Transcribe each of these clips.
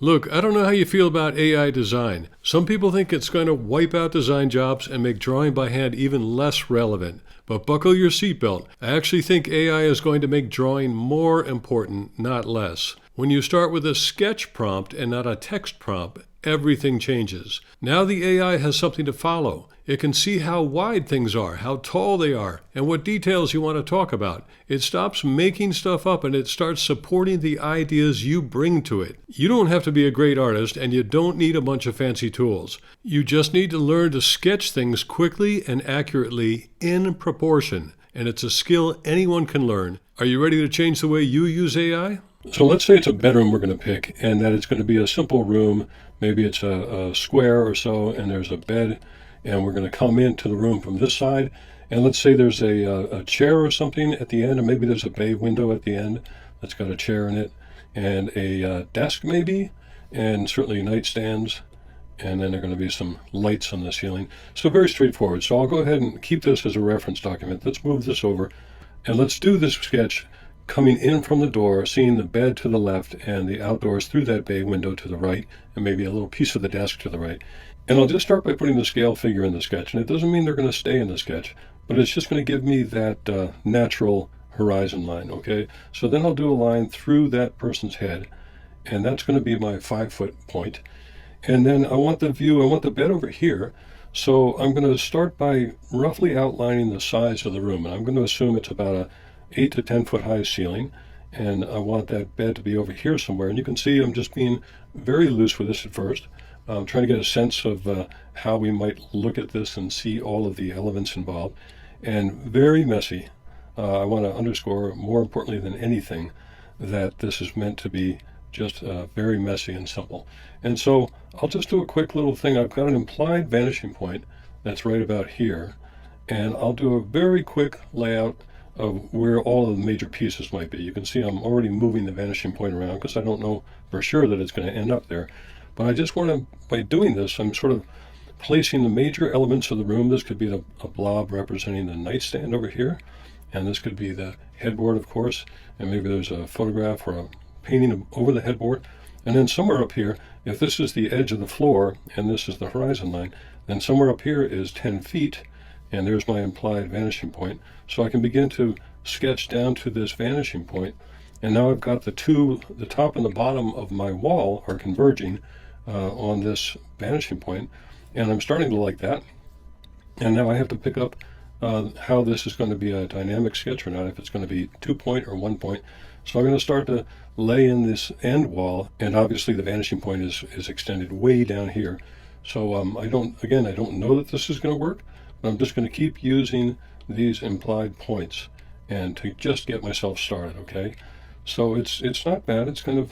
Look, I don't know how you feel about AI design. Some people think it's going to wipe out design jobs and make drawing by hand even less relevant. But buckle your seatbelt. I actually think AI is going to make drawing more important, not less. When you start with a sketch prompt and not a text prompt, everything changes. Now the AI has something to follow. It can see how wide things are, how tall they are, and what details you want to talk about. It stops making stuff up and it starts supporting the ideas you bring to it. You don't have to be a great artist and you don't need a bunch of fancy tools. You just need to learn to sketch things quickly and accurately in proportion. And it's a skill anyone can learn. Are you ready to change the way you use AI? So let's say it's a bedroom we're going to pick, and that it's going to be a simple room. Maybe it's a square or so, and there's a bed, and we're going to come into the room from this side. And let's say there's a chair or something at the end, and maybe there's a bay window at the end that's got a chair in it, and a desk maybe, and certainly nightstands, and then there are going to be some lights on the ceiling. So very straightforward. So I'll go ahead and keep this as a reference document. Let's move this over, and let's do this sketch coming in from the door, seeing the bed to the left and the outdoors through that bay window to the right, and maybe a little piece of the desk to the right. And I'll just start by putting the scale figure in the sketch. And it doesn't mean they're going to stay in the sketch, but it's just going to give me that natural horizon line, okay? So then I'll do a line through that person's head, and that's going to be my 5-foot point. And then I want the bed over here. So I'm going to start by roughly outlining the size of the room. And I'm going to assume it's about a 8 to 10 foot high ceiling, and I want that bed to be over here somewhere. And you can see I'm just being very loose with this at first. I'm trying to get a sense of how we might look at this and see all of the elements involved. And very messy. I want to underscore, more importantly than anything, that this is meant to be just very messy and simple. And so I'll just do a quick little thing. I've got an implied vanishing point that's right about here, and I'll do a very quick layout of where all of the major pieces might be. You can see I'm already moving the vanishing point around because I don't know for sure that it's going to end up there. But I just want to, by doing this, I'm sort of placing the major elements of the room. This could be a blob representing the nightstand over here, and this could be the headboard, of course, and maybe there's a photograph or a painting over the headboard. And then somewhere up here, if this is the edge of the floor and this is the horizon line, then somewhere up here is 10 feet, and there's my implied vanishing point. So I can begin to sketch down to this vanishing point. And now I've got the top and the bottom of my wall are converging on this vanishing point. And I'm starting to like that. And now I have to pick up how this is going to be a dynamic sketch or not, if it's going to be 2-point or 1-point. So I'm going to start to lay in this end wall. And obviously the vanishing point is extended way down here. So I don't know that this is going to work. I'm just going to keep using these implied points and to just get myself started, okay? So it's not bad. It's kind of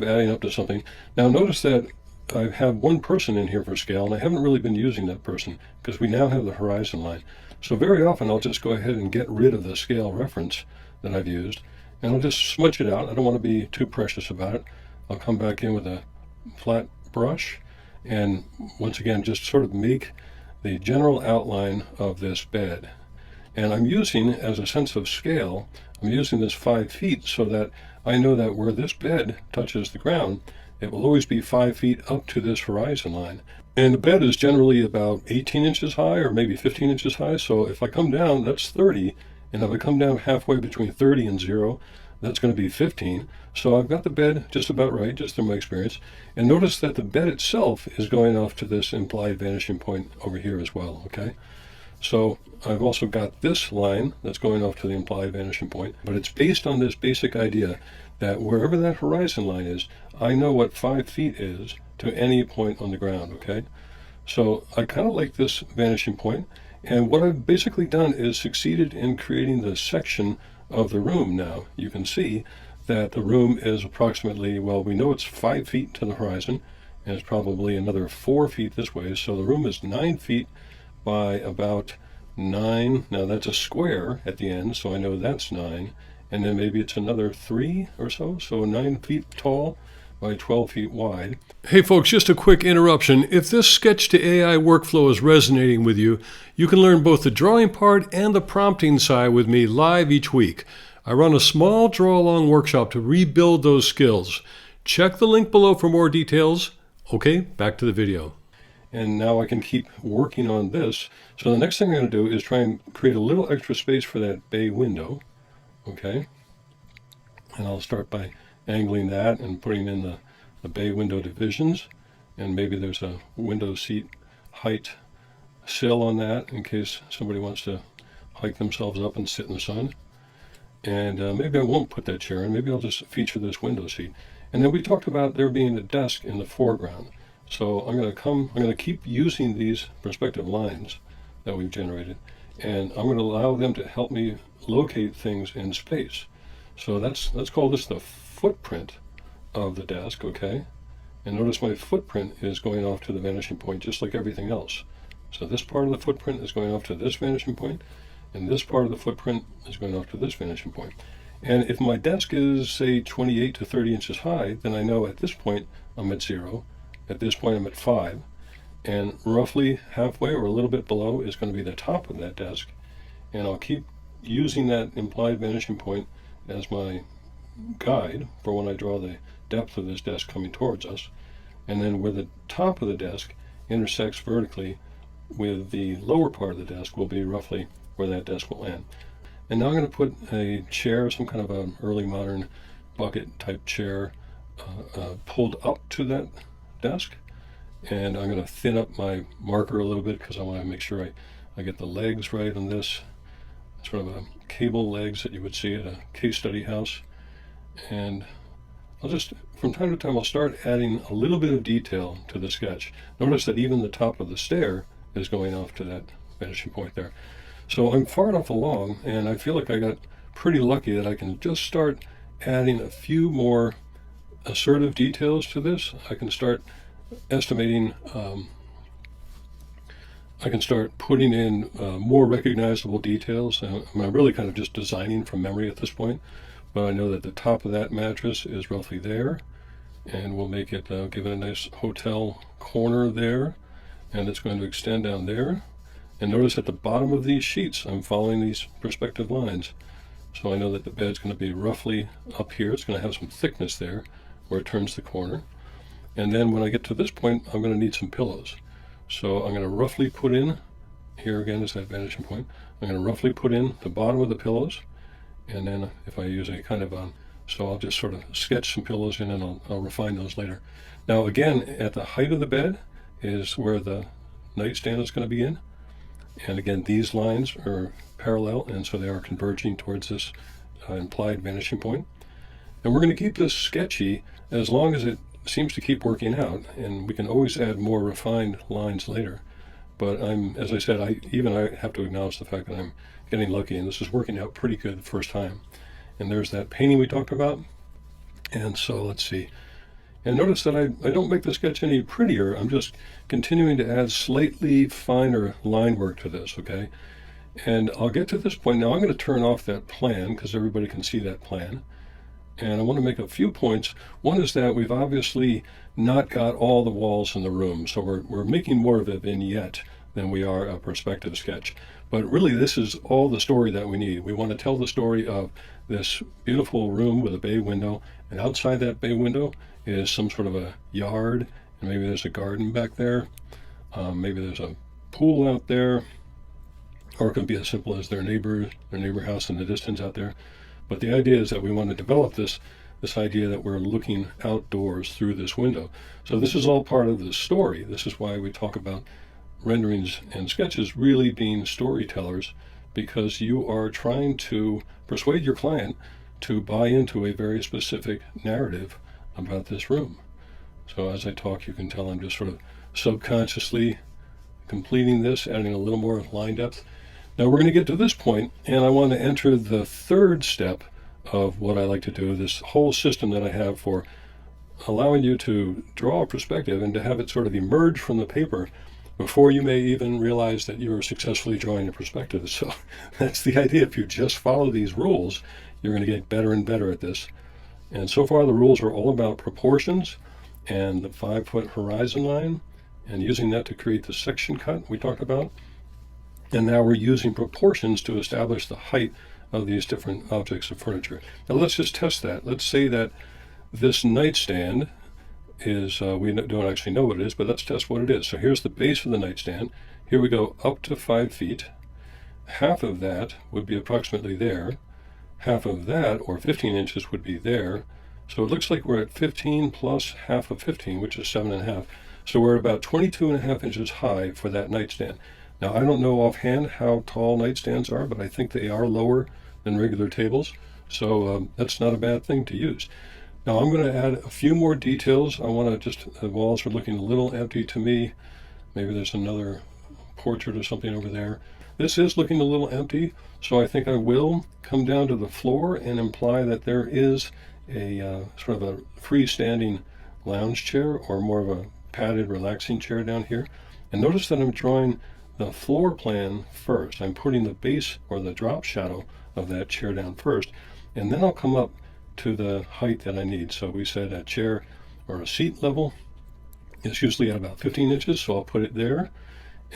adding up to something. Now notice that I have one person in here for scale, and I haven't really been using that person because we now have the horizon line. So very often I'll just go ahead and get rid of the scale reference that I've used, and I'll just smudge it out. I don't want to be too precious about it. I'll come back in with a flat brush and once again just sort of make the general outline of this bed. And I'm using, as a sense of scale, I'm using this 5 feet so that I know that where this bed touches the ground, it will always be 5 feet up to this horizon line. And the bed is generally about 18 inches high or maybe 15 inches high. So if I come down, that's 30. And if I come down halfway between 30 and 0, that's going to be 15. So I've got the bed just about right, just through my experience. And notice that the bed itself is going off to this implied vanishing point over here as well, okay? So I've also got this line that's going off to the implied vanishing point, but it's based on this basic idea that wherever that horizon line is, I know what 5 feet is to any point on the ground, okay? So I kind of like this vanishing point, and what I've basically done is succeeded in creating the section of the room now. You can see that the room is approximately, well, we know it's 5 feet to the horizon, and it's probably another 4 feet this way, so the room is 9 feet by about 9. Now that's a square at the end, so I know that's 9, and then maybe it's another 3 or so, so 9 feet tall by 12 feet wide. Hey folks, just a quick interruption. If this sketch to AI workflow is resonating with you, you can learn both the drawing part and the prompting side with me live each week. I run a small draw-along workshop to rebuild those skills. Check the link below for more details. Okay, back to the video. And now I can keep working on this. So the next thing I'm going to do is try and create a little extra space for that bay window. Okay. And I'll start by angling that and putting in the bay window divisions. And maybe there's a window seat height sill on that in case somebody wants to hike themselves up and sit in the sun. And maybe I won't put that chair in. Maybe I'll just feature this window seat. And then we talked about there being a desk in the foreground. So I'm going to keep using these perspective lines that we've generated, and I'm going to allow them to help me locate things in space. So let's call this the footprint of the desk, okay? And notice my footprint is going off to the vanishing point just like everything else. So this part of the footprint is going off to this vanishing point, and this part of the footprint is going off to this vanishing point. And if my desk is, say, 28 to 30 inches high, then I know at this point I'm at 0. At this point I'm at 5. And roughly halfway or a little bit below is going to be the top of that desk. And I'll keep using that implied vanishing point as my guide for when I draw the depth of this desk coming towards us. And then where the top of the desk intersects vertically with the lower part of the desk will be roughly where that desk will end. And now I'm going to put a chair, some kind of an early modern bucket type chair, pulled up to that desk. And I'm going to thin up my marker a little bit because I want to make sure I get the legs right on this. Sort of a cable legs that you would see at a case study house. And I'll just, from time to time, I'll start adding a little bit of detail to the sketch. Notice that even the top of the stair is going off to that vanishing point there. So I'm far enough along, and I feel like I got pretty lucky that I can just start adding a few more assertive details to this. I can start estimating, I can start putting in more recognizable details. I'm really kind of just designing from memory at this point, but I know that the top of that mattress is roughly there, and we'll make it, give it a nice hotel corner there, and it's going to extend down there. And notice at the bottom of these sheets, I'm following these perspective lines. So I know that the bed's going to be roughly up here. It's going to have some thickness there where it turns the corner. And then when I get to this point, I'm going to need some pillows. So I'm going to roughly put in, here again is that vanishing point, I'm going to roughly put in the bottom of the pillows. And then if I use a kind of, so I'll just sort of sketch some pillows in, and I'll refine those later. Now again, at the height of the bed is where the nightstand is going to be in. And again, these lines are parallel, and so they are converging towards this implied vanishing point. And we're going to keep this sketchy as long as it seems to keep working out, and we can always add more refined lines later. But as I said, I have to acknowledge the fact that I'm getting lucky, and this is working out pretty good the first time. And there's that painting we talked about. And so let's see. And notice that I don't make the sketch any prettier. I'm just continuing to add slightly finer line work to this, okay? And I'll get to this point. Now I'm going to turn off that plan because everybody can see that plan. And I want to make a few points. One is that we've obviously not got all the walls in the room, so we're making more of a vignette than we are a perspective sketch. But really, this is all the story that we need. We want to tell the story of this beautiful room with a bay window, and outside that bay window is some sort of a yard, and maybe there's a garden back there. Maybe there's a pool out there, or it could be as simple as their neighbor house in the distance out there. But the idea is that we want to develop this idea that we're looking outdoors through this window. So this is all part of the story. This is why we talk about renderings and sketches really being storytellers, because you are trying to persuade your client to buy into a very specific narrative about this room. So as I talk, you can tell I'm just sort of subconsciously completing this, adding a little more line depth. Now we're going to get to this point, and I want to enter the third step of what I like to do, this whole system that I have for allowing you to draw a perspective and to have it sort of emerge from the paper before you may even realize that you're successfully drawing a perspective. So that's the idea. If you just follow these rules, you're going to get better and better at this. And so far the rules are all about proportions and the 5-foot horizon line, and using that to create the section cut we talked about. And now we're using proportions to establish the height of these different objects of furniture. Now let's just test that. Let's say that this nightstand is, we don't actually know what it is, but let's test what it is. So here's the base of the nightstand. Here we go up to 5 feet. Half of that would be approximately there. Half of that, or 15 inches, would be there. So it looks like we're at 15 plus half of 15, which is 7.5. So we're about 22.5 inches high for that nightstand. Now, I don't know offhand how tall nightstands are, but I think they are lower than regular tables. So that's not a bad thing to use. Now I'm going to add a few more details. I want to just, the walls are looking a little empty to me. Maybe there's another portrait or something over there. This is looking a little empty, so I think I will come down to the floor and imply that there is a sort of a freestanding lounge chair, or more of a padded relaxing chair down here. And notice that I'm drawing the floor plan first. I'm putting the base or the drop shadow of that chair down first, and then I'll come up to the height that I need. So we said a chair or a seat level is usually at about 15 inches, so I'll put it there.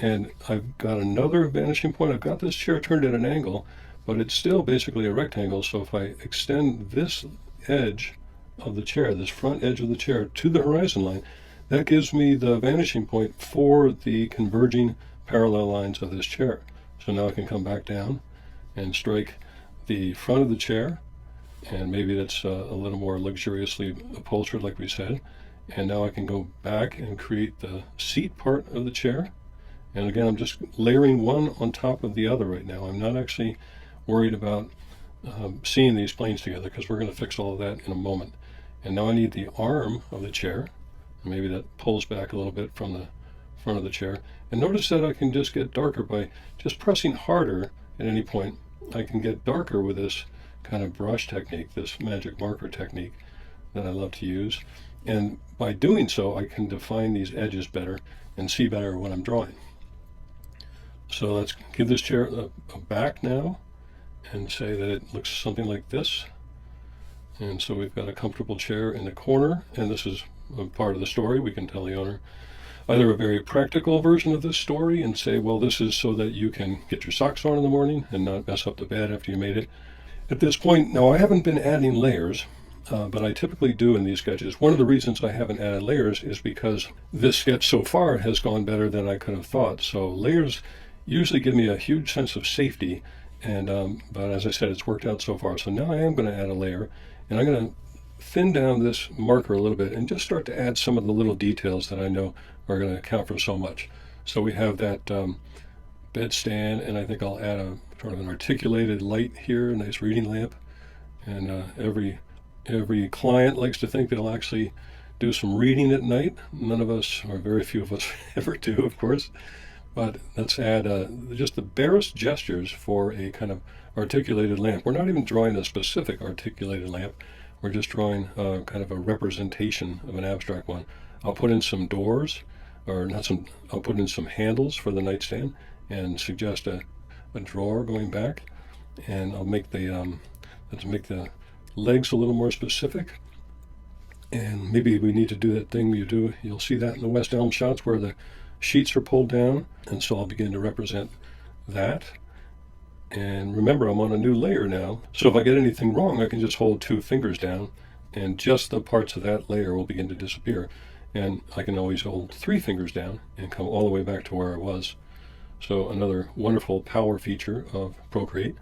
And I've got another vanishing point. I've got this chair turned at an angle, but it's still basically a rectangle. So if I extend this edge of the chair, this front edge of the chair, to the horizon line, that gives me the vanishing point for the converging parallel lines of this chair. So now I can come back down and strike the front of the chair, and maybe that's a little more luxuriously upholstered, like we said. And now I can go back and create the seat part of the chair. And again, I'm just layering one on top of the other right now. I'm not actually worried about seeing these planes together, because we're going to fix all of that in a moment. And now I need the arm of the chair. Maybe that pulls back a little bit from the front of the chair. And notice that I can just get darker by just pressing harder at any point. I can get darker with this kind of brush technique, this magic marker technique that I love to use. And by doing so, I can define these edges better and see better what I'm drawing. So let's give this chair a back now and say that it looks something like this. And so we've got a comfortable chair in the corner, and this is a part of the story. We can tell the owner either a very practical version of this story and say, well, this is so that you can get your socks on in the morning and not mess up the bed after you made it. At this point, now I haven't been adding layers, but I typically do in these sketches. One of the reasons I haven't added layers is because this sketch so far has gone better than I could have thought. So layers usually give me a huge sense of safety, and but as I said, it's worked out so far. So now I am going to add a layer, and I'm going to thin down this marker a little bit and just start to add some of the little details that I know are going to account for so much. So we have that bed stand, and I think I'll add a sort of an articulated light here, a nice reading lamp. And every client likes to think they'll actually do some reading at night. None of us, or very few of us, ever do, of course. But let's add just the barest gestures for a kind of articulated lamp. We're not even drawing a specific articulated lamp. We're just drawing kind of a representation of an abstract one. I'll put in some doors, or not some, I'll put in some handles for the nightstand and suggest a drawer going back. And I'll make let's make the legs a little more specific. And maybe we need to do that thing you'll see that in the West Elm shots where the sheets are pulled down. And so I'll begin to represent that. And remember, I'm on a new layer now. So if I get anything wrong, I can just hold 2 fingers down and just the parts of that layer will begin to disappear. And I can always hold 3 fingers down and come all the way back to where I was. So another wonderful power feature of Procreate.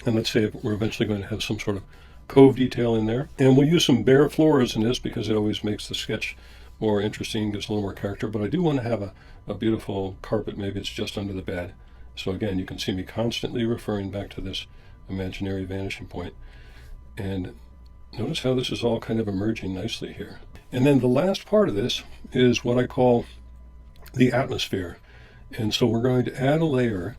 And let's say we're eventually going to have some sort of cove detail in there. And we'll use some bare floors in this because it always makes the sketch more interesting, gives a little more character. But I do want to have a beautiful carpet. Maybe it's just under the bed. So again, you can see me constantly referring back to this imaginary vanishing point. And notice how this is all kind of emerging nicely here. And then the last part of this is what I call the atmosphere. And so we're going to add a layer,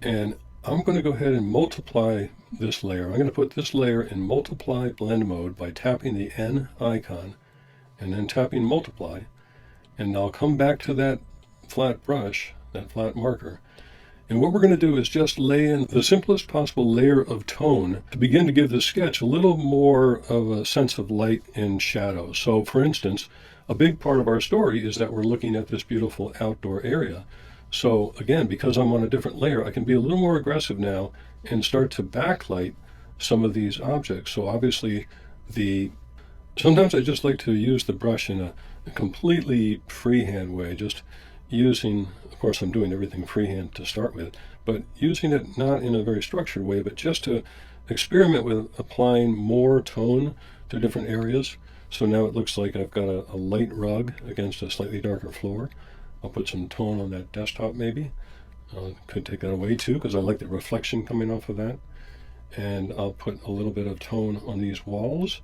and I'm going to go ahead and multiply this layer. I'm going to put this layer in multiply blend mode by tapping the N icon and then tapping multiply. And I'll come back to that flat brush, that flat marker. And what we're going to do is just lay in the simplest possible layer of tone to begin to give the sketch a little more of a sense of light and shadow. So for instance, a big part of our story is that we're looking at this beautiful outdoor area. So again, because I'm on a different layer, I can be a little more aggressive now and start to backlight some of these objects. So obviously the Sometimes I just like to use the brush in a completely freehand way, just using, of course, I'm doing everything freehand to start with, but using it not in a very structured way, but just to experiment with applying more tone to different areas. So now it looks like I've got a light rug against a slightly darker floor. I'll put some tone on that desktop maybe. Could take that away too, because I like the reflection coming off of that. And I'll put a little bit of tone on these walls.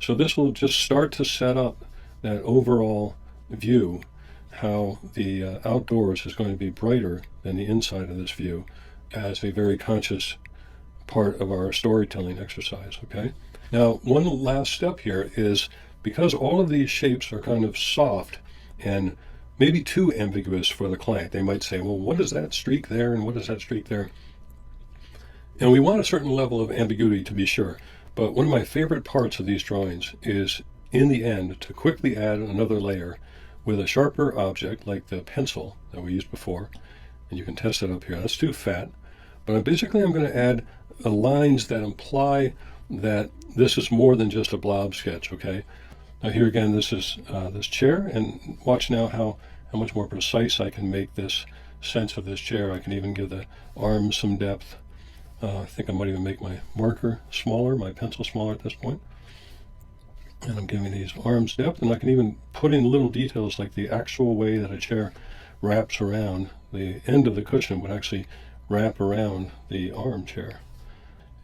So this will just start to set up that overall view, how the outdoors is going to be brighter than the inside of this view as a very conscious part of our storytelling exercise, okay? Now, one last step here is, because all of these shapes are kind of soft and maybe too ambiguous for the client. They might say, well, what is that streak there and what is that streak there? And we want a certain level of ambiguity to be sure. But one of my favorite parts of these drawings is, in the end, to quickly add another layer with a sharper object like the pencil that we used before. And you can test it up here. That's too fat. But I'm going to add lines that imply that this is more than just a blob sketch, okay? Now here again, this is this chair, and watch now how much more precise I can make this sense of this chair. I can even give the arms some depth. I think I might even make my marker smaller, my pencil smaller at this point. And I'm giving these arms depth, and I can even put in little details like the actual way that a chair wraps around. The end of the cushion would actually wrap around the armchair.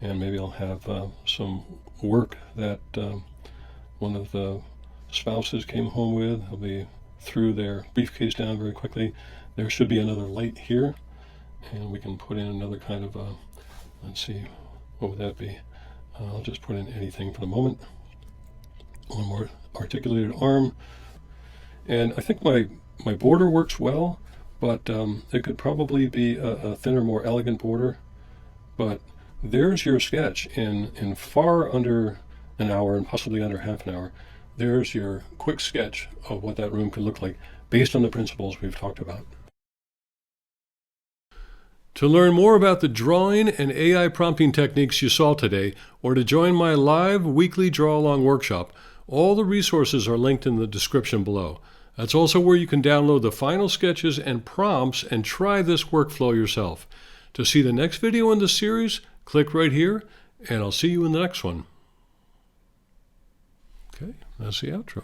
And maybe I'll have some work that one of the spouses came home with. They'll be threw their briefcase down very quickly. There should be another light here, and we can put in another kind of let's see, what would that be? I'll just put in anything for the moment. One more articulated arm. And I think my border works well, but it could probably be a thinner, more elegant border. But there's your sketch in far under an hour and possibly under half an hour. There's your quick sketch of what that room could look like based on the principles we've talked about. To learn more about the drawing and AI prompting techniques you saw today, or to join my live weekly draw-along workshop, all the resources are linked in the description below. That's also where you can download the final sketches and prompts and try this workflow yourself. To see the next video in the series, click right here, and I'll see you in the next one. Okay, that's the outro.